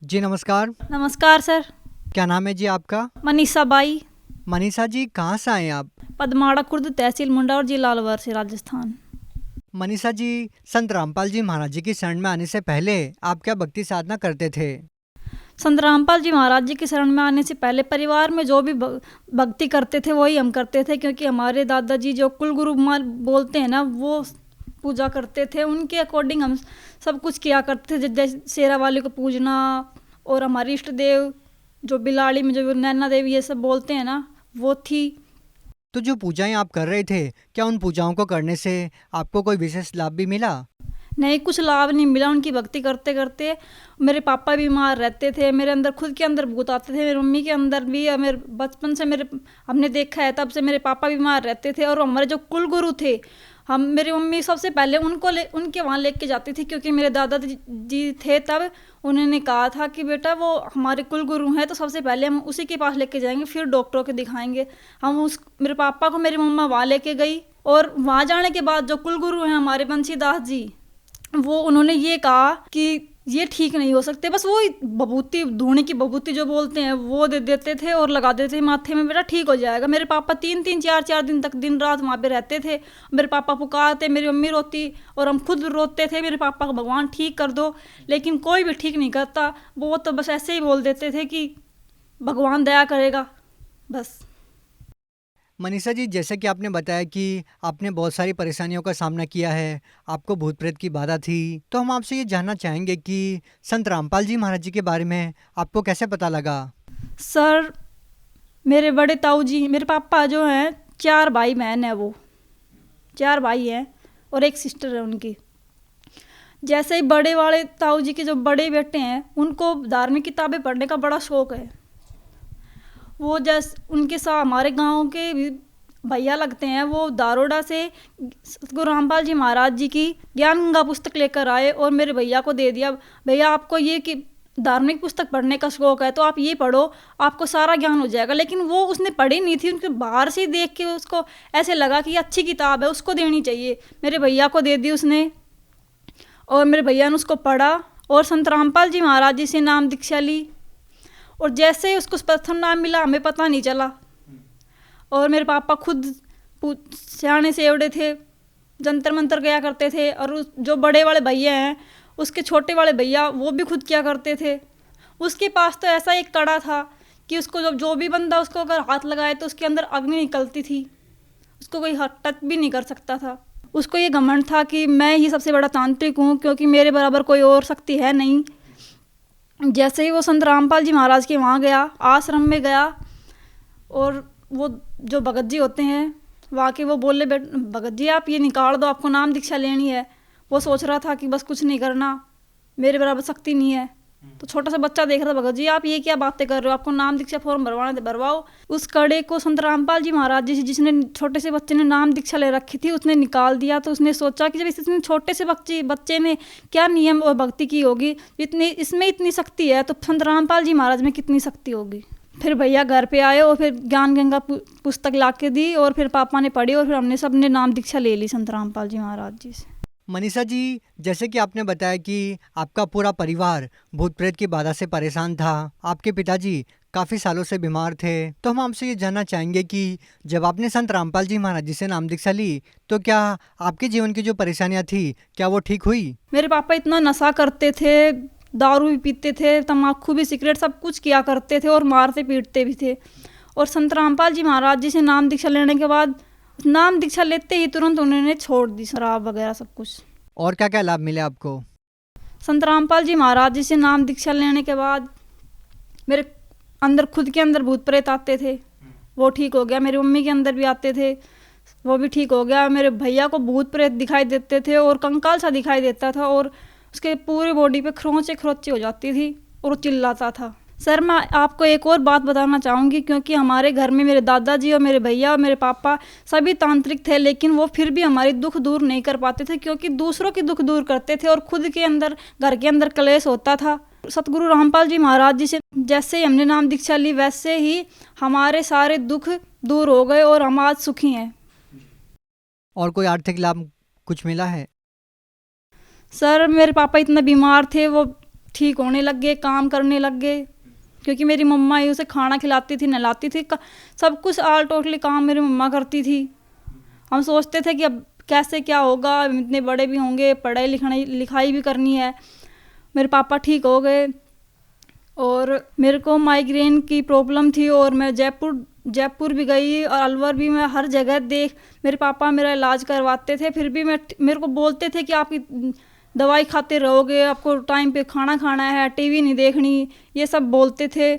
जी नमस्कार। नमस्कार सर। क्या नाम है जी आपका? मनीषा बाई। मनीषा जी, कहाँ से आए हैं आप? पदमाड़ा खुर्द, तहसील मुंडा और जिला अलवर से, राजस्थान। मनीषा जी, संत रामपाल जी महाराज जी की शरण में आने से पहले आप क्या भक्ति साधना करते थे? संत रामपाल जी महाराज जी की शरण में आने से पहले परिवार में जो भी भक्ति करते थे वही हम करते थे, क्योंकि हमारे दादाजी जो कुल गुरु बोलते हैं ना, वो पूजा करते थे। उनके अकॉर्डिंग हम सब कुछ किया करते थे, जैसे शेरा वाली को पूजना, और हमारी इष्ट देव जो बिलाड़ी में जो नैना देवी ये सब बोलते हैं ना, वो थी। तो जो पूजाएं आप कर रहे थे, क्या उन पूजाओं को करने से आपको कोई विशेष लाभ भी मिला? नहीं, कुछ लाभ नहीं मिला। उनकी भक्ति करते करते मेरे पापा बीमार रहते थे, मेरे अंदर खुद के अंदर भूत आते थे, मेरी मम्मी के अंदर भी। मेरे बचपन से मेरे हमने देखा है, तब से मेरे पापा बीमार रहते थे। और हमारे जो कुल गुरु थे, हम मेरी मम्मी सबसे पहले उनके वहाँ लेके जाती थी, क्योंकि मेरे दादाजी थे तब। उन्होंने कहा था कि बेटा वो हमारे कुल गुरु हैं, तो सबसे पहले हम उसी के पास लेके जाएंगे, फिर डॉक्टरों को दिखाएंगे। हम उस मेरे पापा को मेरी मम्मा वहाँ लेके गई, और वहाँ जाने के बाद जो कुल गुरु हैं हमारे बंशीदास जी, वो उन्होंने ये कहा कि ये ठीक नहीं हो सकते। बस वो बबूती, धूने की बबूती जो बोलते हैं, वो दे देते थे और लगा देते थे माथे में, बेटा ठीक हो जाएगा। मेरे पापा 3-3 4-4 दिन तक दिन रात वहाँ पे रहते थे। मेरे पापा पुकारते, मेरी मम्मी रोती और हम खुद रोते थे, मेरे पापा को भगवान ठीक कर दो। लेकिन कोई भी ठीक नहीं करता। वो तो बस ऐसे ही बोल देते थे कि भगवान दया करेगा, बस। मनीषा जी, जैसे कि आपने बताया कि आपने बहुत सारी परेशानियों का सामना किया है, आपको भूत प्रेत की बाधा थी, तो हम आपसे ये जानना चाहेंगे कि संत रामपाल जी महाराज जी के बारे में आपको कैसे पता लगा? सर, मेरे बड़े ताऊ जी, मेरे पापा जो हैं, 4 भाई बहन है। वो 4 भाई हैं और एक सिस्टर है उनकी। जैसे ही बड़े वाले ताऊ जी के जो बड़े बेटे हैं, उनको धार्मिक किताबें पढ़ने का बड़ा शौक है। वो जैसे उनके साथ हमारे गांव के भी भैया लगते हैं, वो दारोडा से गुरु रामपाल जी महाराज जी की ज्ञान गंगा पुस्तक लेकर आए और मेरे भैया को दे दिया। भैया, आपको ये कि धार्मिक पुस्तक पढ़ने का शौक है, तो आप ये पढ़ो, आपको सारा ज्ञान हो जाएगा। लेकिन वो उसने पढ़ी नहीं थी, उनके बाहर से देख के उसको ऐसे लगा कि ये अच्छी किताब है, उसको देनी चाहिए। मेरे भैया को दे दी उसने, और मेरे भैया ने उसको पढ़ा और संत रामपाल जी महाराज जी से नाम दीक्षा ली। और जैसे ही उसको प्रथम नाम मिला, हमें पता नहीं चला। और मेरे पापा खुद सियाने से एवड़े थे, जंतर मंतर गया करते थे। और जो बड़े वाले भैया हैं, उसके छोटे वाले भैया, वो भी खुद किया करते थे। उसके पास तो ऐसा एक कड़ा था कि उसको जब जो भी बंदा उसको अगर हाथ लगाए तो उसके अंदर अग्नि निकलती थी, उसको कोई टच भी नहीं कर सकता था। उसको ये घमंड था कि मैं ही सबसे बड़ा तांत्रिक हूँ, क्योंकि मेरे बराबर कोई और शक्ति है नहीं। जैसे ही वो संत रामपाल जी महाराज के वहाँ गया, आश्रम में गया, और वो जो भगत जी होते हैं वहाँ के, वो बोले भगत जी आप ये निकाल दो, आपको नाम दीक्षा लेनी है। वो सोच रहा था कि बस कुछ नहीं करना, मेरे बराबर शक्ति नहीं है। तो छोटा सा बच्चा देख रहा था, भगत जी आप ये क्या बातें कर रहे हो, आपको नाम दीक्षा फॉर्म भरवाना है भरवाओ। उस कड़े को संत रामपाल जी महाराज जी, जिसने छोटे से बच्चे ने नाम दीक्षा ले रखी थी, उसने निकाल दिया। तो उसने सोचा कि जब इतने छोटे से बच्चे ने क्या नियम और भक्ति की होगी, इसमें इतनी शक्ति है, तो संत रामपाल जी महाराज में कितनी शक्ति होगी। फिर भैया घर पे आए और फिर ज्ञान गंगा पुस्तक ला के दी, और फिर पापा ने पढ़ी, और फिर हमने सबने नाम दीक्षा ले ली संत रामपाल जी महाराज जी से। मनीषा जी, जैसे कि आपने बताया कि आपका पूरा परिवार भूत प्रेत की बाधा से परेशान था, आपके पिताजी काफ़ी सालों से बीमार थे, तो हम आपसे ये जानना चाहेंगे कि जब आपने संत रामपाल जी महाराज जी से नाम दीक्षा ली, तो क्या आपके जीवन की जो परेशानियां थी, क्या वो ठीक हुई? मेरे पापा इतना नशा करते थे, दारू भी पीते थे, तम्बाकू भी, सिगरेट, सब कुछ किया करते थे, और मारते पीटते भी थे। और संत रामपाल जी महाराज जी से नाम दीक्षा लेने के बाद, नाम दीक्षा लेते ही तुरंत उन्होंने छोड़ दी शराब वगैरह सब कुछ। और क्या क्या लाभ मिले आपको? संत रामपाल जी महाराज जी से नाम दीक्षा लेने के बाद मेरे अंदर खुद के अंदर भूत प्रेत आते थे, वो ठीक हो गया। मेरी मम्मी के अंदर भी आते थे, वो भी ठीक हो गया। मेरे भैया को भूत प्रेत दिखाई देते थे और कंकाल सा दिखाई देता था, और उसके पूरी बॉडी पे खरोंचे खरोंचे हो जाती थी, और वो चिल्लाता था। सर, मैं आपको एक और बात बताना चाहूँगी, क्योंकि हमारे घर में मेरे दादाजी और मेरे भैया और मेरे पापा सभी तांत्रिक थे, लेकिन वो फिर भी हमारी दुख दूर नहीं कर पाते थे, क्योंकि दूसरों की दुख दूर करते थे और खुद के अंदर, घर के अंदर क्लेश होता था। सतगुरु रामपाल जी महाराज जी से जैसे ही हमने नाम दीक्षा ली, वैसे ही हमारे सारे दुख दूर हो गए और हम आज सुखी हैं। और कोई आर्थिक लाभ कुछ मिला है? सर, मेरे पापा इतना बीमार थे, वो ठीक होने लग गए, काम करने लग गए, क्योंकि मेरी मम्मा ही उसे खाना खिलाती थी, नहलाती थी, सब कुछ ऑल टोटली काम मेरी मम्मा करती थी। हम सोचते थे कि अब कैसे क्या होगा, इतने बड़े भी होंगे, पढ़ाई लिखाई भी करनी है। मेरे पापा ठीक हो गए और मेरे को माइग्रेन की प्रॉब्लम थी और मैं जयपुर भी गई और अलवर भी, मैं हर जगह मेरे पापा मेरा इलाज करवाते थे, फिर भी मेरे को बोलते थे कि आपकी दवाई खाते रहोगे, आपको टाइम पे खाना खाना है, टीवी नहीं देखनी, ये सब बोलते थे।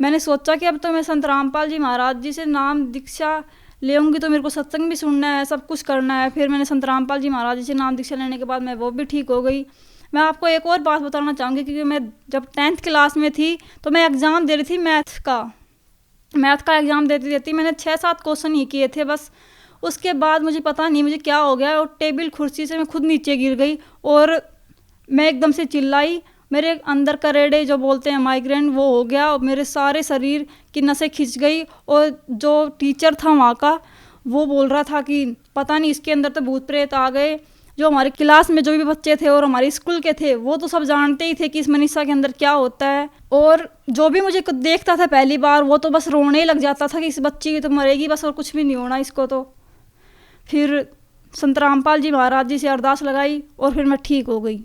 मैंने सोचा कि अब तो मैं संत रामपाल जी महाराज जी से नाम दीक्षा लेऊंगी, तो मेरे को सत्संग भी सुनना है, सब कुछ करना है। फिर मैंने संत रामपाल जी महाराज जी से नाम दीक्षा लेने के बाद मैं वो भी ठीक हो गई। मैं आपको एक और बात बताना चाहूँगी, क्योंकि मैं जब 10th क्लास में थी तो मैं एग्ज़ाम दे रही थी मैथ का एग्ज़ाम देती मैंने 6-7 क्वेश्चन ही किए थे बस। उसके बाद मुझे पता नहीं मुझे क्या हो गया, और टेबल कुर्सी से मैं खुद नीचे गिर गई और मैं एकदम से चिल्लाई। मेरे अंदर का रेडे जो बोलते हैं माइग्रेन, वो हो गया और मेरे सारे शरीर की नसें खिंच गई। और जो टीचर था वहाँ का, वो बोल रहा था कि पता नहीं इसके अंदर तो भूत प्रेत आ गए। जो हमारे क्लास में जो भी बच्चे थे और हमारे स्कूल के थे, वो तो सब जानते ही थे कि इस मनीषा के अंदर क्या होता है। और जो भी मुझे देखता था पहली बार, वो तो बस रोने ही लग जाता था कि इस बच्ची की तो मरेगी बस, और कुछ भी नहीं होना इसको। तो फिर संत रामपाल जी महाराज जी से अरदास लगाई और फिर मैं ठीक हो गई।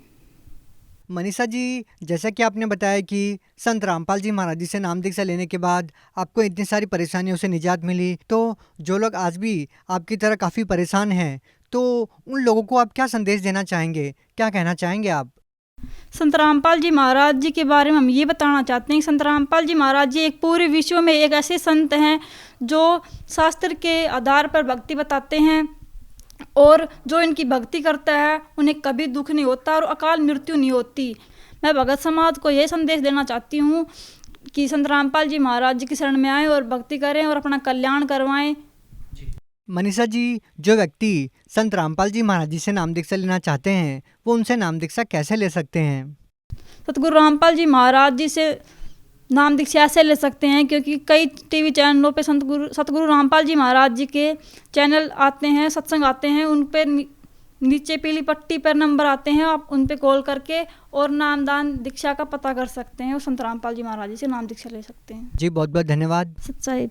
मनीषा जी, जैसा कि आपने बताया कि संत रामपाल जी महाराज जी से नाम दीक्षा लेने के बाद आपको इतनी सारी परेशानियों से निजात मिली, तो जो लोग आज भी आपकी तरह काफ़ी परेशान हैं, तो उन लोगों को आप क्या संदेश देना चाहेंगे, क्या कहना चाहेंगे आप? संत रामपाल जी महाराज जी के बारे में हम ये बताना चाहते हैं कि संत रामपाल जी महाराज जी एक पूरे विश्व में एक ऐसे संत हैं जो शास्त्र के आधार पर भक्ति बताते हैं, और जो इनकी भक्ति करता है उन्हें कभी दुख नहीं होता और अकाल मृत्यु नहीं होती। मैं भगत समाज को ये संदेश देना चाहती हूँ कि संत रामपाल जी महाराज जी की शरण में आएँ और भक्ति करें और अपना कल्याण करवाएं। मनीषा जी, जो व्यक्ति संत रामपाल जी महाराज जी से नाम दीक्षा लेना चाहते हैं, वो उनसे नाम दीक्षा कैसे ले सकते हैं? सतगुरु रामपाल जी महाराज जी से नाम दीक्षा ऐसे ले सकते हैं, क्योंकि कई टीवी चैनलों पे सतगुरु रामपाल जी महाराज जी के चैनल आते हैं, सत्संग आते हैं, उन पे नीचे पीली पट्टी पर नंबर आते हैं, आप उन पे कॉल करके और नामदान दीक्षा का पता कर सकते हैं और संत रामपाल जी महाराज जी से नाम दीक्षा ले सकते हैं। जी, बहुत बहुत धन्यवाद। सच्चाई।